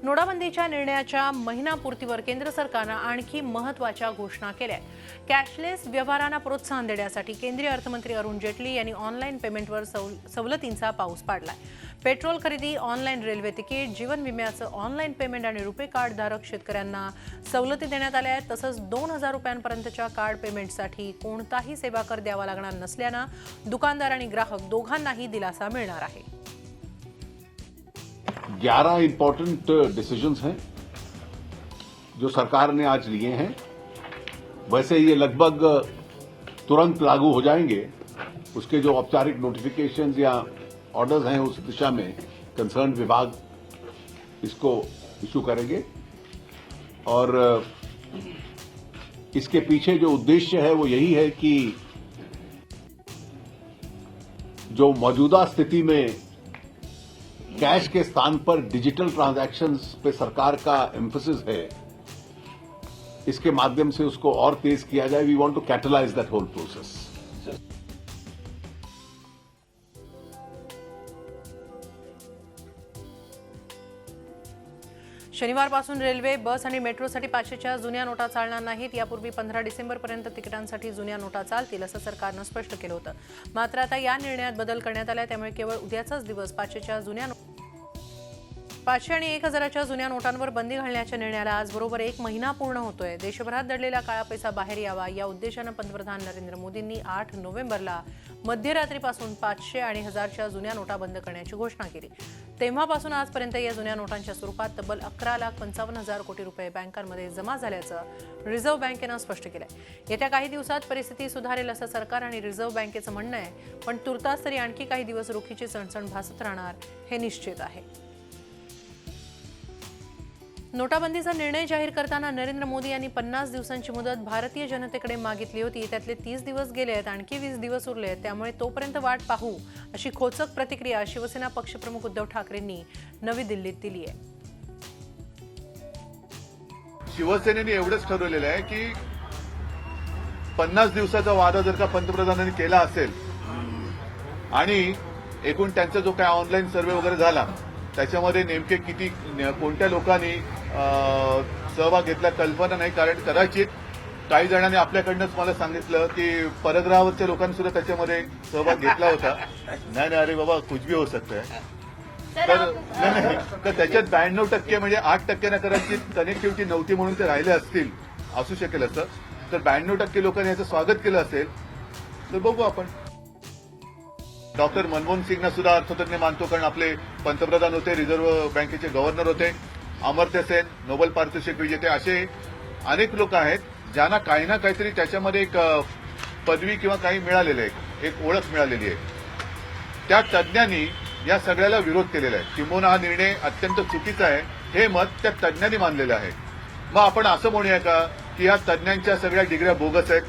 नोटाबंदीच्या निर्णयाच्या महिनापूर्तीवर केंद्र सरकारनं आणखी महत्त्वाच्या घोषणा केल्या. कॅशलेस व्यवहारांना प्रोत्साहन देण्यासाठी केंद्रीय अर्थमंत्री अरुण जेटली यांनी ऑनलाईन पेमेंटवर सवलतींचा पाऊस पाडलाय. पेट्रोल खरेदी, ऑनलाईन रेल्वे तिकीट, जीवन विम्याचं ऑनलाईन पेमेंट आणि रुपे कार्ड धारक शेतकऱ्यांना सवलती देण्यात आल्या आहेत. तसंच 2000 रुपयांपर्यंतच्या कार्ड पेमेंटसाठी कोणताही सेवा कर द्यावा लागणार नसल्यानं दुकानदार आणि ग्राहक दोघांनाही दिलासा मिळणार आहे. 11 इंपॉर्टेंट डिसीजंस हैं जो सरकार ने आज लिए हैं. वैसे ये लगभग तुरंत लागू हो जाएंगे. उसके जो औपचारिक नोटिफिकेशंस या ऑर्डर्स हैं उस दिशा में कंसर्न विभाग इसको इशू करेंगे. और इसके पीछे जो उद्देश्य है वो यही है कि जो मौजूदा स्थिति में कैश के स्थान पर डिजिटल ट्रांजैक्शंस पे सरकार का एम्फेसिस है, इसके माध्यम से उसको और तेज किया जाए. We want to catalyse that whole process. शनिवारपासून रेल्वे, बस आणि मेट्रोसाठी 500च्या जुन्या नोटा चालणार नाहीत. यापूर्वी 15 डिसेंबरपर्यंत तिकिटांसाठी जुन्या नोटा चालतील असं सरकारनं स्पष्ट केलं होतं. मात्र आता या निर्णयात बदल करण्यात आला. त्यामुळे केवळ उद्याचाच दिवस 500 आणि 1000च्या जुन्या नोटांवर बंदी घालण्याच्या निर्णयाला आज बरोबर 1 महिना पूर्ण होतोय. देशभरात दडलेला काळा पैसा बाहेर यावा या उद्देशानं पंतप्रधान नरेंद्र मोदींनी 8 नोव्हेंबरला मध्यरात्रीपासून 500 आणि 1000च्या जुन्या नोटा बंद करण्याची घोषणा केली. तेव्हापासून आजपर्यंत या जुन्या नोटांच्या स्वरूपात तब्बल 11,55,000 कोटी रुपये बँकांमध्ये जमा झाल्याचं रिझर्व्ह बँकेनं स्पष्ट केलंय. येत्या काही दिवसात परिस्थिती सुधारेल असं सरकार आणि रिझर्व्ह बँकेचं म्हणणं आहे. पण तुर्तास तरी आणखी काही दिवस रोखीची चणचण भासत राहणार हे निश्चित आहे. नोटाबंदीचा निर्णय जाहीर करताना नरेंद्र मोदी यांनी 50 दिवसांची मुदत भारतीय जनतेकडे मागितली होती. त्यातले 30 दिवस गेले आहेत, आणखी 20 दिवस उरले आहेत. त्यामुळे तोपर्यंत वाट पाहू अशी खोचक प्रतिक्रिया शिवसेना पक्षप्रमुख उद्धव ठाकरेंनी नवी दिल्लीत दिली आहे. शिवसेनेने एवढंच ठरवलेलं आहे की 50 दिवसाचा वादा जर का पंतप्रधानांनी केला असेल आणि एकूण त्यांचा जो काय ऑनलाईन सर्व्हे वगैरे झाला त्याच्यामध्ये नेमके किती कोणत्या लोकांनी सहभाग घेतला कल्पना नाही. कारण कदाचित काही जणांनी आपल्याकडनंच मला सांगितलं की परग्रहावरच्या लोकांनी सुद्धा त्याच्यामध्ये सहभाग घेतला होता. नाही अरे बाबा कुछ भी हो सकता है. तर त्याच्यात 92% म्हणजे 8% कदाचित कनेक्टिव्हिटी नव्हती म्हणून ते राहिले असतील, असू शकेल असं. तर 92% लोकांनी याचं स्वागत केलं असेल तर बघू आपण. डॉक्टर मनमोहन सिंगना सुद्धा अर्थतज्ञ मानतो, कारण आपले पंतप्रधान होते, रिझर्व्ह बँकेचे गव्हर्नर होते. अमर्त्य सेन नोबेल पारितोषिक विजेते, असे अनेक लोक आहेत ज्यांना काही ना काहीतरी त्याच्यामध्ये एक पदवी किंवा काही मिळालेलं आहे, एक ओळख मिळालेली आहे. त्या तज्ज्ञांनी या सगळ्याला विरोध केलेला आहे. किंबहुना हा निर्णय अत्यंत चुकीचा आहे हे मत त्या तज्ज्ञांनी मानलेलं आहे. मग आपण असं म्हणूया का की या तज्ज्ञांच्या सगळ्या डिग्र्या बोगस आहेत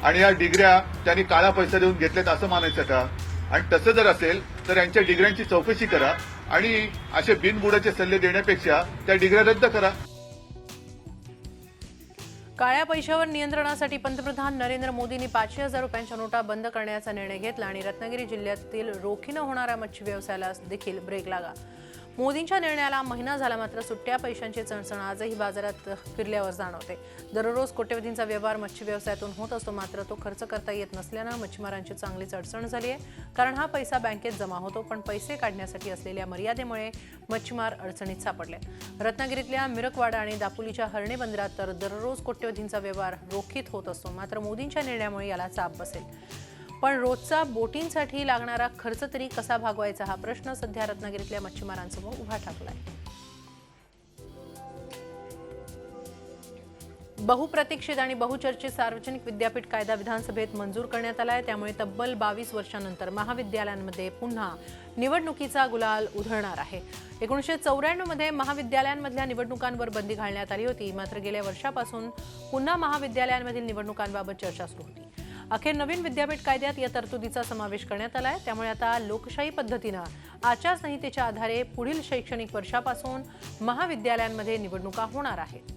आणि या डिग्र्या त्यांनी काळा पैसा देऊन घेतल्यात असं मानायचं का? आणि तसं जर असेल तर यांच्या डिग्र्यांची चौकशी करा आणि असे बिनबुडाचे सल्ले देण्यापेक्षा त्या डिग्र्या रद्द करा. काळ्या पैशावर नियंत्रणासाठी पंतप्रधान नरेंद्र मोदींनी 500,000 रुपयांच्या नोटा बंद करण्याचा निर्णय घेतला आणि रत्नागिरी जिल्ह्यातील रोखीनं होणाऱ्या मच्छी व्यवसायाला देखील ब्रेक लागला. मोदींच्या निर्णयाला महिना झाला, मात्र सुट्ट्या पैशांची चणचण आजही बाजारात फिरल्यावर जाणवते. दररोज कोट्यवधींचा व्यवहार मच्छी व्यवसायातून होत असतो, मात्र तो खर्च करता येत नसल्यानं मच्छीमारांची चांगलीच अडचण झाली आहे. कारण हा पैसा बँकेत जमा होतो, पण पैसे काढण्यासाठी असलेल्या मर्यादेमुळे मच्छीमार अडचणीत सापडले. रत्नागिरीतल्या मिरकवाडा आणि दापोलीच्या हर्णे बंदरात तर दररोज कोट्यवधींचा व्यवहार रोखीत होत असतो, मात्र मोदींच्या निर्णयामुळे याला चाप बसेल. पण रोजचा बोटींसाठी लागणारा खर्च तरी कसा भागवायचा हा प्रश्न सध्या रत्नागिरीतल्या मच्छीमारांसमोर उभा ठाकलाय. बहुप्रतीक्षित आणि बहुचर्चित सार्वजनिक विद्यापीठ कायदा विधानसभेत मंजूर करण्यात आलाय. त्यामुळे तब्बल 22 वर्षांनंतर महाविद्यालयांमध्ये पुन्हा निवडणुकीचा गुलाल उधळणार आहे. 1994 मध्ये महाविद्यालयांमधल्या निवडणुकांवर बंदी घालण्यात आली होती, मात्र गेल्या वर्षापासून पुन्हा महाविद्यालयांमधील निवडणुकांबाबत चर्चा सुरू होती. अखेर नवीन विद्यापीठ कायद्यात या तरतुदीचा समावेश करण्यात आलाय. त्यामुळे आता लोकशाही पद्धतीनं आचारसंहितेच्या आधारे पुढील शैक्षणिक वर्षापासून महाविद्यालयांमध्ये निवडणुका होणार आहेत.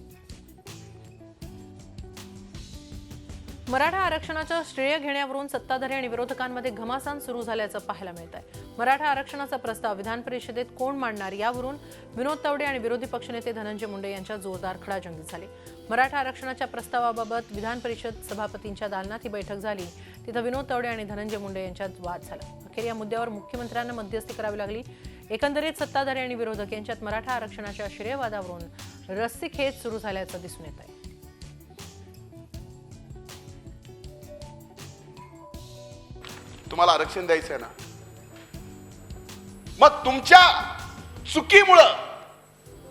मराठा आरक्षणाचं श्रेय घेण्यावरून सत्ताधारी आणि विरोधकांमध्ये घमासान सुरू झाल्याचं पाहायला मिळत आहे. मराठा आरक्षणाचा प्रस्ताव विधान परिषदेत कोण मांडणार यावरून विनोद तावडे आणि विरोधी पक्षनेते धनंजय मुंडे यांच्यात जोरदार खडाजंगी झाली. मराठा आरक्षणाच्या प्रस्तावाबाबत विधान परिषद सभापतींच्या दालनात ही बैठक झाली. तिथं विनोद तावडे आणि धनंजय मुंडे यांच्यात वाद झाला. अखेर या मुद्द्यावर मुख्यमंत्र्यांना मध्यस्थी करावी लागली. एकंदरीत सत्ताधारी आणि विरोधक यांच्यात मराठा आरक्षणाच्या श्रेयवादावरून रस्सीखेच सुरू झाल्याचं दिसून येत आहे. तुम्हाला आरक्षण द्यायचं आहे ना, मग तुमच्या चुकीमुळं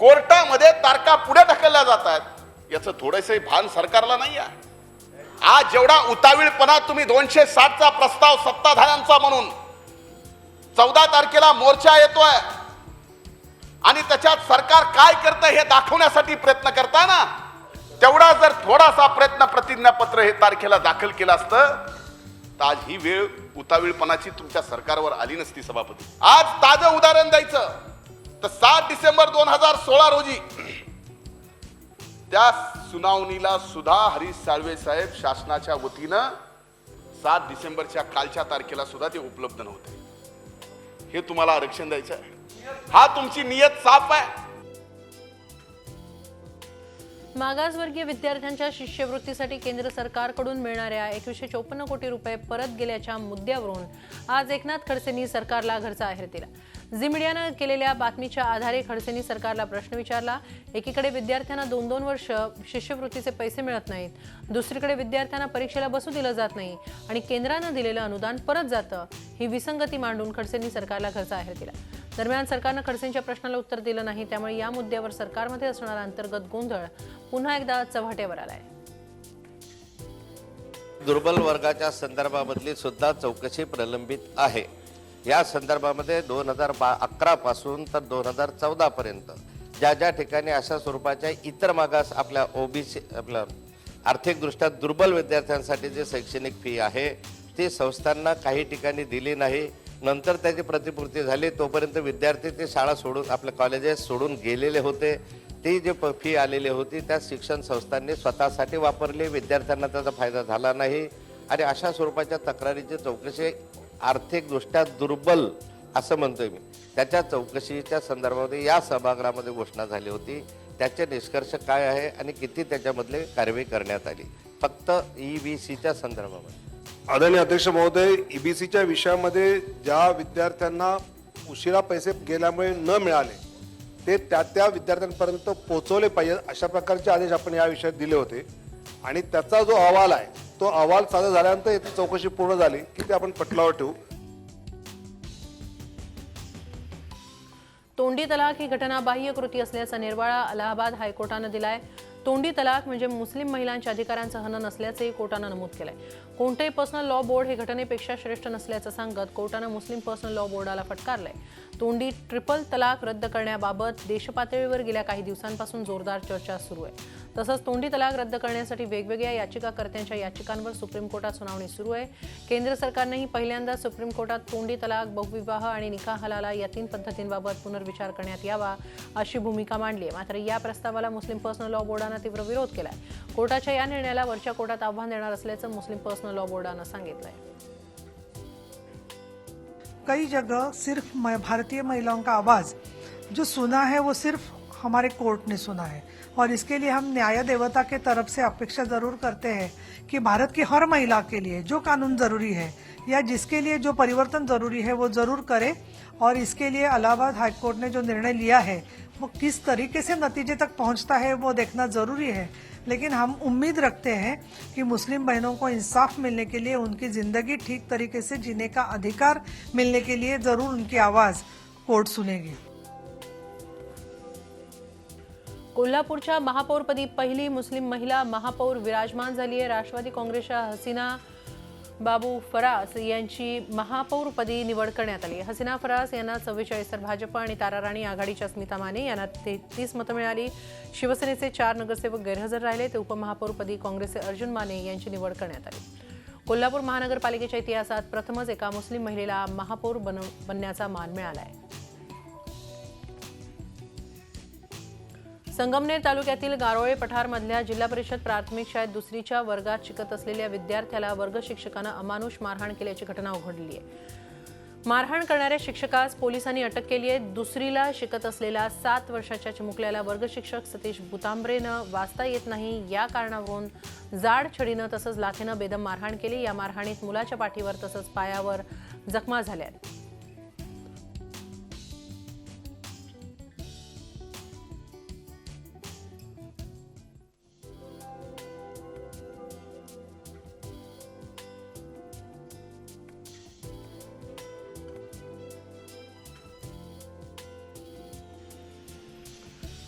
कोर्टामध्ये तारखा पुढे ढकलल्या जात आहेत याचं थोडंसं भान सरकारला नाही आहे. आज जेवढा उतावीळपणा तुम्ही 260चा प्रस्ताव सत्ताधाऱ्यांचा म्हणून 14 तारखेला मोर्चा येतोय आणि त्याच्यात सरकार काय करतंय हे दाखवण्यासाठी प्रयत्न करताय ना, तेवढा जर थोडासा प्रयत्न प्रतिज्ञापत्र हे तारखेला दाखल केलं असतं तर आज ही वेळ उतावीळपणाची तुमच्या सरकारवर आली नसती. सभापती, आज ताजं उदाहरण द्यायचं तर 7 डिसेंबर 2016 रोजी त्या सुनावणीला सुद्धा हरीश साळवे साहेब शासनाच्या वतीनं 7 डिसेंबरच्या कालच्या तारखेला सुद्धा ते उपलब्ध नव्हते. हे तुम्हाला आरक्षण द्यायचं आहे? हा तुमची नियत साफ आहे. मागासवर्गीय विद्यार्थ्यांच्या शिष्यवृत्तीसाठी केंद्र सरकारकडून मिळणाऱ्या 2154 कोटी रुपये परत गेल्याच्या मुद्द्यावरून आज एकनाथ खडसेंनी सरकारला घरचा आहेर दिला. झी मीडियानं केलेल्या बातमीच्या आधारे खडसेंनी सरकारला प्रश्न विचारला. एकीकडे विद्यार्थ्यांना 2-2 वर्ष शिष्यवृत्तीचे पैसे मिळत नाहीत, दुसरीकडे विद्यार्थ्यांना परीक्षेला बसू दिलं जात नाही आणि केंद्रानं दिलेलं अनुदान परत जातं. ही विसंगती मांडून खडसेंनी सरकारला घरचा आहेर दिला. दरम्यान सरकारनं खडसेंच्या प्रश्नाला उत्तर दिलं नाही, त्यामुळे या मुद्द्यावर सरकारमध्ये असणारा अंतर्गत गोंधळ पुन्हा एकदा चव्हाट्यावर आलाय. दुर्बल वर्गाच्या संदर्भामधली सुद्धा चौकशी प्रलंबित आहे. या संदर्भामध्ये 2011 पासून तर 2014 पर्यंत ज्या ज्या ठिकाणी अशा स्वरूपाच्या इतर मागास आपल्या ओबीसी आपल्या आर्थिकदृष्ट्या दुर्बल विद्यार्थ्यांसाठी जे शैक्षणिक फी आहे ती संस्थांना काही ठिकाणी दिली नाही. नंतर त्याची प्रतिपूर्ती झाली तोपर्यंत विद्यार्थी ते शाळा सोडून आपल्या कॉलेजेस सोडून गेलेले होते. ती जी फी आलेली होती त्या शिक्षण संस्थांनी स्वतःसाठी वापरली, विद्यार्थ्यांना त्याचा फायदा झाला नाही. आणि अशा स्वरूपाच्या तक्रारीची चौकशी आर्थिकदृष्ट्या दुर्बल असं म्हणतोय मी, त्याच्या चौकशीच्या संदर्भामध्ये या सभागृहामध्ये घोषणा झाली होती. त्याचे निष्कर्ष काय आहे आणि किती त्याच्यामधले कारवाई करण्यात आली फक्त EBCच्या संदर्भामध्ये. आदरणीय अध्यक्ष महोदय, EBCच्या विषयामध्ये ज्या विद्यार्थ्यांना उशिरा पैसे गेल्यामुळे न मिळाले ते त्या विद्यार्थ्यांपर्यंत पोहोचवले पाहिजे अशा प्रकारचे आदेश आपण या विषयात दिले होते. आणि त्याचा जो अहवाल आहे तो अहवाल सादर झाल्यानंतर याची चौकशी पूर्ण झाली की ते आपण पटलावर ठेवू. तोंडी तलाक ही घटना बाह्य कृती असल्याचा निर्वाळा अलाहाबाद हायकोर्टानं दिलाय. तोंडी तलाक म्हणजे मुस्लिम महिलांच्या अधिकारांचं हनन असल्याचंही कोर्टानं नमूद केलंय. कोणतेही पर्सनल लॉ बोर्ड हे घटनेपेक्षा श्रेष्ठ नसल्याचं सांगत कोर्टानं मुस्लिम पर्सनल लॉ बोर्डाला फटकारलंय. तोंडी ट्रिपल तलाक रद्द करण्याबाबत देशपातळीवर गेल्या काही दिवसांपासून जोरदार चर्चा सुरू आहे. तसंच तोंडी तलाक रद्द करण्यासाठी वेगवेगळ्या याचिकाकर्त्यांच्या याचिकांवर सुप्रीम कोर्टात सुनावणी सुरू आहे. केंद्र सरकारनेही पहिल्यांदा सुप्रीम कोर्टात तोंडी तलाक, बहुविवाह आणि निकाह हलाला या 3 पद्धतींबाबत पुनर्विचार करण्यात यावा अशी भूमिका मांडली आहे. मात्र या प्रस्तावाला मुस्लिम पर्सनल लॉ बोर्डानं तीव्र विरोध केलाय. कोर्टाच्या या निर्णयाला वरच्या कोर्टात आव्हान देणार असल्याचं मुस्लिम पर्सनल लॉ बोर्डानं सांगितलंय. कई जगह सिर्फ भारतीय महिलाओं का आवाज़ जो सुना है वो सिर्फ हमारे कोर्ट ने सुना है और इसके लिए हम न्याय देवता के तरफ से अपेक्षा जरूर करते हैं कि भारत की हर महिला के लिए जो कानून जरूरी है या जिसके लिए जो परिवर्तन जरूरी है वो जरूर करे. और इसके लिए इलाहाबाद हाईकोर्ट ने जो निर्णय लिया है वो किस तरीके से नतीजे तक पहुंचता है वो देखना जरूरी है. लेकिन हम उम्मीद रखते हैं कि मुस्लिम बहनों को इंसाफ मिलने के लिए, उनकी जिंदगी ठीक तरीके से जीने का अधिकार मिलने के लिए जरूर उनकी आवाज कोर्ट सुनेगी. कोल्हापूरच्या महापौरपदी पहिली मुस्लिम महिला महापौर विराजमान झाली आहे. राष्ट्रवादी काँग्रेसच्या हसीना बाबू फरास यांची महापौरपदी निवड करण्यात आली. हसीना फरास यांना 44 तर भाजप आणि तारा राणी आघाडीच्या स्मिता माने यांना 33 मतं मिळाली. शिवसेनेचे 4 नगरसेवक गैरहजर राहिले. ते उपमहापौरपदी काँग्रेसचे अर्जुन माने यांची निवड करण्यात आली. कोल्हापूर महानगरपालिकेच्या इतिहासात प्रथमच एका मुस्लिम महिलेला महापौर बनण्याचा मान मिळाला आहे. संगमनेर तालुक्यातील गारोळे पठारमधल्या जिल्हा परिषद प्राथमिक शाळेत दुसरीच्या वर्गात शिकत असलेल्या विद्यार्थ्याला वर्ग शिक्षकानं अमानुष मारहाण केल्याची घटना उघडली आहे। मारहाण करणाऱ्या शिक्षकास पोलिसांनी अटक केली आहे। दुसरीला शिकत असलेल्या 7 वर्षाच्या चिमुकल्याला वर्ग शिक्षक सतीश बुतांब्रेनं वाचता येत नाही या कारणावरून जाड छडीनं तसंच लाथेनं बेदम मारहाण केली। या मारहाणीत मुलाच्या पाठीवर तसंच पायावर जखमा झाल्या आहेत।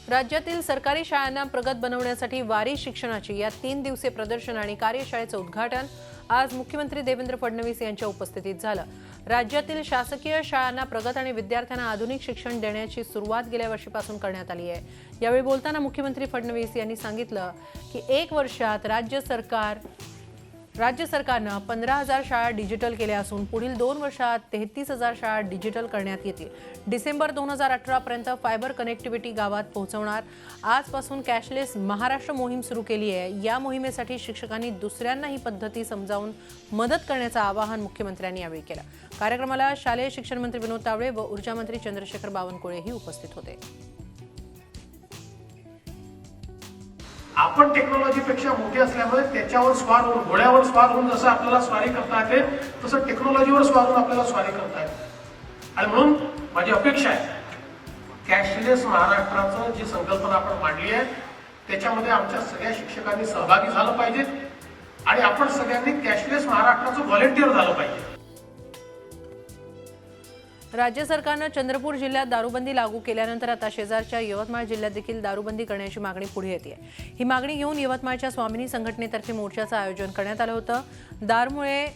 राज्यातील सरकारी शाळांना प्रगत बनवण्यासाठी वारी शिक्षणाची या 3 दिवसीय प्रदर्शन आणि कार्यशाळेचं उद्घाटन आज मुख्यमंत्री देवेंद्र फडणवीस यांच्या उपस्थितीत झालं। राज्यातील शासकीय शाळांना प्रगत आणि विद्यार्थ्यांना आधुनिक शिक्षण देण्याची सुरुवात गेल्या वर्षीपासून करण्यात आली आहे। यावेळी बोलताना मुख्यमंत्री फडणवीस यांनी सांगितलं की 1 वर्षात राज्य सरकारनं 15,000 शाळा डिजिटल केल्या असून पुढील 2 वर्षात 33,000 शाळा डिजिटल करण्यात येतील। डिसेंबर 2018 पर्यंत फायबर कनेक्टिव्हिटी गावात पोहोचवणार। आजपासून कॅशलेस महाराष्ट्र मोहीम सुरू केली आहे। या मोहिमेसाठी शिक्षकांनी दुसऱ्यांना ही पद्धती समजावून मदत करण्याचं आवाहन मुख्यमंत्र्यांनी यावेळी केलं। कार्यक्रमाला शालेय शिक्षण मंत्री विनोद तावडे व ऊर्जा मंत्री चंद्रशेखर बावनकुळेही उपस्थित होते। आपण टेक्नॉलॉजीपेक्षा मोठे असल्यामुळे त्याच्यावर स्वार होऊन घोड्यावर स्वार होऊन जसं आपल्याला स्वारी करता येते तसं टेक्नॉलॉजीवर स्वार होऊन आपल्याला स्वारी करता येते। आणि म्हणून माझी अपेक्षा आहे कॅशलेस महाराष्ट्राचं जी संकल्पना आपण मांडली आहे त्याच्यामध्ये आमच्या सगळ्या शिक्षकांनी सहभागी झालं पाहिजे आणि आपण सगळ्यांनी कॅशलेस महाराष्ट्राचं व्हॉलेंटियर झालं पाहिजे। राज्य सरकारनं चंद्रपूर जिल्ह्यात दारूबंदी लागू केल्यानंतर आता शेजारच्या यवतमाळ जिल्ह्यात देखील दारूबंदी करण्याची मागणी पुढे येते। ही मागणी घेऊन यवतमाळच्या स्वामिनी संघटनेतर्फे मोर्चाचं आयोजन करण्यात आलं होतं। दारूमुळे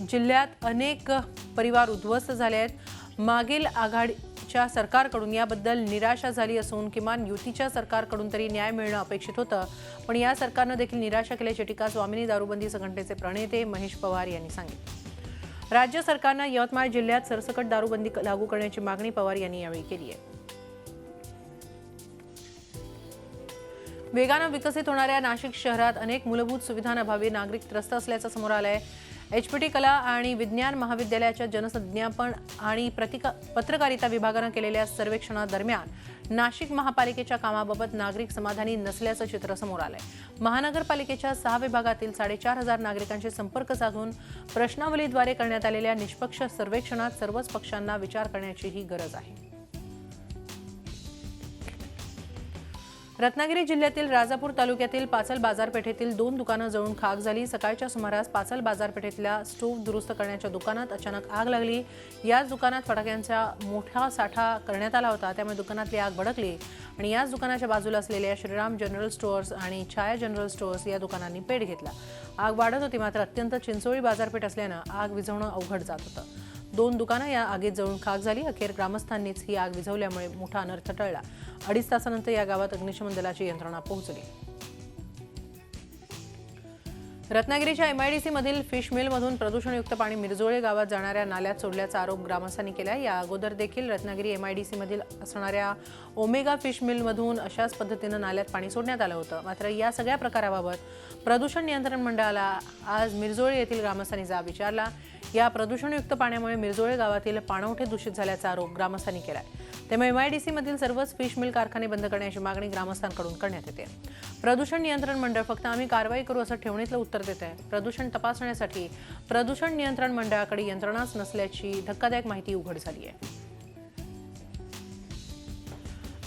जिल्ह्यात अनेक परिवार उद्ध्वस्त झाले आहेत। मागील आघाडीच्या सरकारकडून याबद्दल निराशा झाली असून किमान युतीच्या सरकारकडून तरी न्याय मिळणं अपेक्षित होतं, पण या सरकारनं देखील निराशा केल्याची टीका स्वामिनी दारूबंदी संघटनेचे प्रणेते महेश पवार यांनी सांगितली। राज्य सरकारनं यवतमाळ जिल्ह्यात सरसकट दारूबंदी लागू करण्याची मागणी पवार यांनी यावेळी केली आहे। वेगानं विकसित होणाऱ्या नाशिक शहरात अनेक मूलभूत सुविधांअभावी नागरिक त्रस्त असल्याचं समोर आलंय। HPT कला आणि विज्ञान महाविद्यालयाच्या जनसंज्ञापन आणि पत्रकारिता विभागानं केलेल्या सर्वेक्षणादरम्यान नाशिक महापालिकेच्या कामाबाबत नागरिक समाधानी नसल्याचं चित्र समोर आलंय। महानगरपालिकेच्या 6 विभागातील 4,500 नागरिकांशी संपर्क साधून प्रश्नावलीद्वारे करण्यात आलेल्या निष्पक्ष सर्वेक्षणात सर्वच पक्षांना विचार करण्याचीही गरज आहे। रत्नागिरी जिल्ह्यातील राजापूर तालुक्यातील पाचल बाजारपेठेतील 2 दुकानं जळून खाक झाली। सकाळच्या सुमारास पाचल बाजारपेठेतल्या स्टोव्ह दुरुस्त करण्याच्या दुकानात अचानक आग लागली। याच दुकानात फटाक्यांचा मोठा साठा करण्यात आला होता, त्यामुळे दुकानातली आग भडकली आणि याच दुकानाच्या बाजूला असलेल्या श्रीराम जनरल स्टोअर्स आणि छाया जनरल स्टोअर्स या दुकानांनी पेट घेतला। आग वाढत होती, मात्र अत्यंत चिंचोळी बाजारपेठ असल्यानं आग विझवणं अवघड जात होतं। 2 दुकानं या आगीत जळून खाक झाली। अखेर ग्रामस्थांनीच ही आग विझवल्यामुळे मोठा अनर्थ टळला। 2.5 तासानंतर या गावात अग्निशमन दलाची यंत्रणा पोहोचली। रत्नागिरीच्या MIDC मधील फिश मिलमधून प्रदूषणयुक्त पाणी मिरजोळे गावात जाणाऱ्या नाल्यात सोडल्याचा आरोप ग्रामस्थांनी केला। या अगोदर देखील रत्नागिरी MIDC मधील असणाऱ्या ओमेगा फिश मिलमधून अशाच पद्धतीनं नाल्यात पाणी सोडण्यात आलं होतं। मात्र या सगळ्या प्रकाराबाबत प्रदूषण नियंत्रण मंडळाला आज मिरजोळे येथील ग्रामस्थांनी जाब विचारला। या प्रदूषणयुक्त पाण्यामुळे मिरजोळे गावातील पाणवठे दूषित झाल्याचा आरोप ग्रामस्थांनी केलाय। त्यामुळे MIDC मधील सर्वच फिश मिल कारखाने बंद करण्याची मागणी ग्रामस्थांकडून करण्यात येते। प्रदूषण नियंत्रण मंडळ फक्त आम्ही कारवाई करू असं ठेवणीतलं उत्तर देत आहे। प्रदूषण तपासण्यासाठी प्रदूषण नियंत्रण मंडळाकडे यंत्रणाच नसल्याची धक्कादायक माहिती उघड झाली आहे।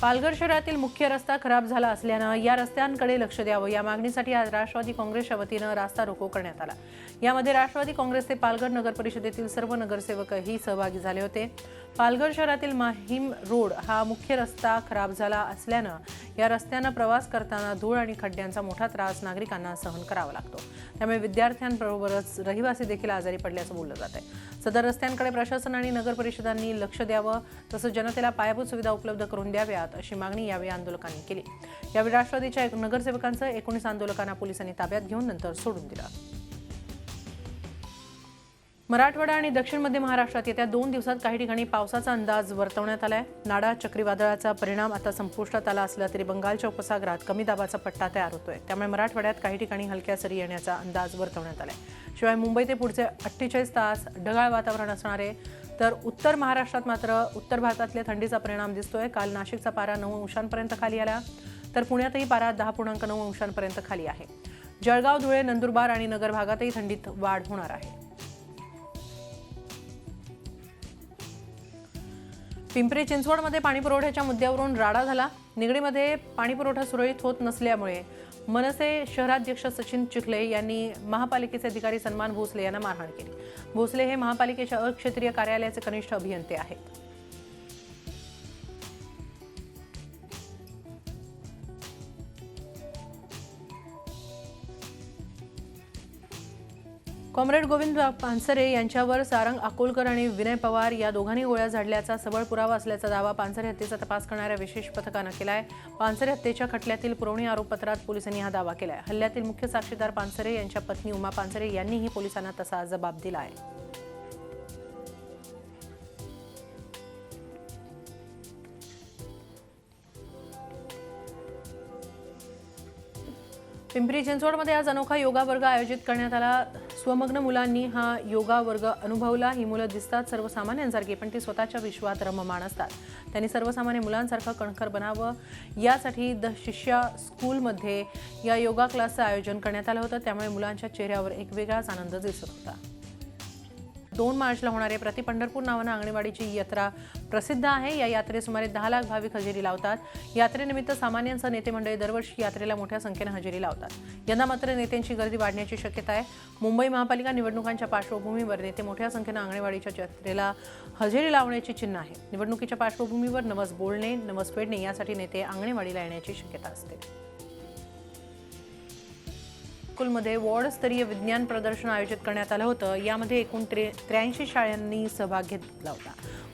पालघर शहरातील मुख्य रस्ता खराब झाला असल्यानं या रस्त्यांकडे लक्ष द्यावं या मागणीसाठी आज राष्ट्रवादी काँग्रेसच्या वतीनं रास्ता रोको करण्यात आला। यामध्ये राष्ट्रवादी काँग्रेसचे पालघर नगर परिषदेतील सर्व नगरसेवकही सहभागी झाले होते। पालघर शहरातील माहीम रोड हा मुख्य रस्ता खराब झाला असल्यानं या रस्त्यानं प्रवास करताना धूळ आणि खड्ड्यांचा मोठा त्रास नागरिकांना सहन करावा लागतो। त्यामुळे विद्यार्थ्यांबरोबरच रहिवासी देखील आजारी पडल्याचं बोललं जात आहे। सदर रस्त्यांकडे प्रशासन आणि नगर परिषदांनी लक्ष द्यावं, तसंच जनतेला पायाभूत सुविधा उपलब्ध करून द्याव्यात अशी मागणी यावेळी आंदोलकांनी केली। यावेळी राष्ट्रवादीच्या नगरसेवकांचं 19 आंदोलकांना पोलिसांनी ताब्यात घेऊन नंतर सोडून दिलं। मराठवाडा आणि दक्षिण मध्य महाराष्ट्रात येत्या 2 दिवसात काही ठिकाणी पावसाचा अंदाज वर्तवण्यात आलाय. नाडा चक्रीवादळाचा परिणाम आता संपुष्टात आला असला तरी बंगालच्या उपसागरात कमी दाबाचा पट्टा तयार होतोय. त्यामुळे मराठवाड्यात काही ठिकाणी हलक्या सरी येण्याचा अंदाज वर्तवण्यात आलाय. शिवाय मुंबई ते पुढचे 48 तास ढगाळ वातावरण असणार आहे. तर उत्तर महाराष्ट्रात मात्र उत्तर भारतातल्या थंडीचा परिणाम दिसतोय. काल नाशिकचा पारा 9 अंशांपर्यंत खाली आला, तर पुण्यातही पारा 10.9 अंशांपर्यंत खाली आहे. जळगाव, धुळे, नंदुरबार आणि नगर भागातही थंडीत वाढ होणार आहे. पिंपरी चिंचवडमध्ये पाणीपुरवठ्याच्या मुद्द्यावरून राडा झाला. निगडीमध्ये पाणीपुरवठा सुरळीत होत नसल्यामुळे मनसे शहराध्यक्ष सचिन चिखले यांनी महापालिकेचे अधिकारी सन्मान भोसले यांना मारहाण केली. भोसले हे महापालिकेच्या अक्षेत्रीय कार्यालयाचे कनिष्ठ अभियंते आहेत. कॉम्रेड गोविंद पानसरे यांच्यावर सारंग अकोलकर आणि विनय पवार या दोघांनी गोळ्या झाडल्याचा सबळ पुरावा असल्याचा दावा पानसरे हत्येचा तपास करणाऱ्या विशेष पथकानं केलाय. पानसरे हत्येच्या खटल्यातील पुरवणी आरोपपत्रात पोलिसांनी हा दावा केलाय. हल्ल्यातील मुख्य साक्षीदार पानसरे यांच्या पत्नी उमा पानसरे यांनीही पोलिसांना तसा जबाब दिला आहे. पिंपरी चिंचवडमध्ये आज अनोखा योगा वर्ग आयोजित करण्यात आला. स्वमग्न मुलांनी हा योगा वर्ग अनुभवला. ही मुलं दिसतात सर्वसामान्यांसारखी, पण ती स्वतःच्या विश्वात रममाण असतात. त्यांनी सर्वसामान्य मुलांसारखं कणखर बनावं यासाठी द शिष्या स्कूलमध्ये या योगा क्लासचं आयोजन करण्यात आलं होतं. त्यामुळे मुलांच्या चेहऱ्यावर एक वेगळाच आनंद दिसत होता. 2 मार्चला होणारे प्रति पंढरपूर नावानं अंगणवाडीची यात्रा प्रसिद्ध आहे. या यात्रेत सुमारे 10 लाख भाविक हजेरी लावतात. यात्रेनिमित्त सामान्यांसह नेते मंडळी दरवर्षी यात्रेला मोठ्या संख्येनं हजेरी लावतात. यंदा मात्र नेत्यांची गर्दी वाढण्याची शक्यता आहे. मुंबई महापालिका निवडणुकांच्या पार्श्वभूमीवर नेते मोठ्या संख्येनं अंगणवाडीच्या यात्रेला हजेरी लावण्याची चिन्ह आहे. निवडणुकीच्या पार्श्वभूमीवर नवस बोलणे, नवस फेडणे यासाठी नेते अंगणवाडीला येण्याची शक्यता असते. स्कूलमध्ये वॉर्डस्तरीय विज्ञान प्रदर्शन आयोजित करण्यात आलं होतं. यामध्ये एकूण 83 शाळांनी सहभाग घेतला होता.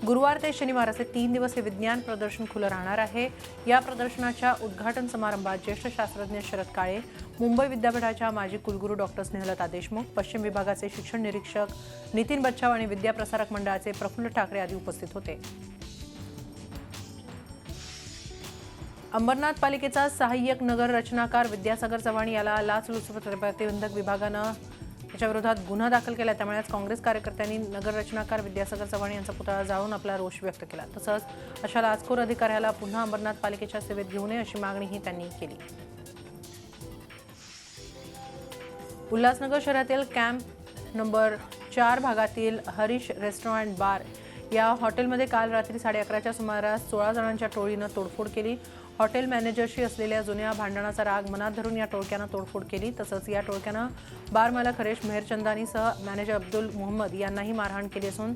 गुरुवार ते शनिवार असे 3 दिवस हे विज्ञान प्रदर्शन खुलं राहणार आहे. या प्रदर्शनाच्या उद्घाटन समारंभात ज्येष्ठ शास्त्रज्ञ शरद काळे, मुंबई विद्यापीठाच्या माजी कुलगुरू डॉक्टर स्नेहलता देशमुख, पश्चिम विभागाचे शिक्षण निरीक्षक नितीन बच्छाव आणि विद्याप्रसारक मंडळाचे प्रफुल्ल ठाकरे आदी उपस्थित होते. अंबरनाथ पालिकेचा सहाय्यक नगर रचनाकार विद्यासागर चव्हाण याला लाचलुचपत प्रतिबंधक विभागानं त्याच्या विरोधात गुन्हा दाखल केला. त्यामुळे आज काँग्रेस कार्यकर्त्यांनी नगर रचनाकार विद्यासागर चव्हाण यांचा पुतळा जाळून आपला रोष व्यक्त केला. तसंच अशा लाचखोर अधिकाऱ्याला पुन्हा अंबरनाथ पालिकेच्या सेवेत घेऊ नये अशी मागणीही त्यांनी केली. उल्हासनगर शहरातील कॅम्प नंबर 4 भागातील हरीश रेस्टॉरंट बार या हॉटेलमध्ये काल रात्री 11:30च्या सुमारास 16 जणांच्या टोळीनं तोडफोड केली. हॉटेल मॅनेजरशी असलेल्या जुन्या भांडणाचा राग मनात धरून या टोळक्यानं तोडफोड केली. तसंच या टोळक्यानं बार मालक हरेश मेहरचंदानीसह मॅनेजर अब्दुल मुहम्मद यांनाही मारहाण केली असून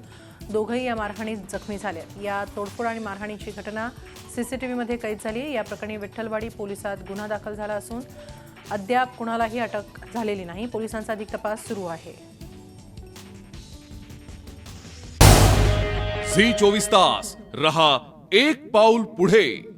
दोघंही या मारहाणीत जखमी झाले. या तोडफोड आणि मारहाणीची घटना CCTVमध्ये कैद झाली. या प्रकरणी विठ्ठलवाडी पोलिसात गुन्हा दाखल झाला असून अद्याप कुणालाही अटक झालेली नाही. पोलिसांचा अधिक तपास सुरू आहे. झी 24 तास रहा एक पाऊल पुढे.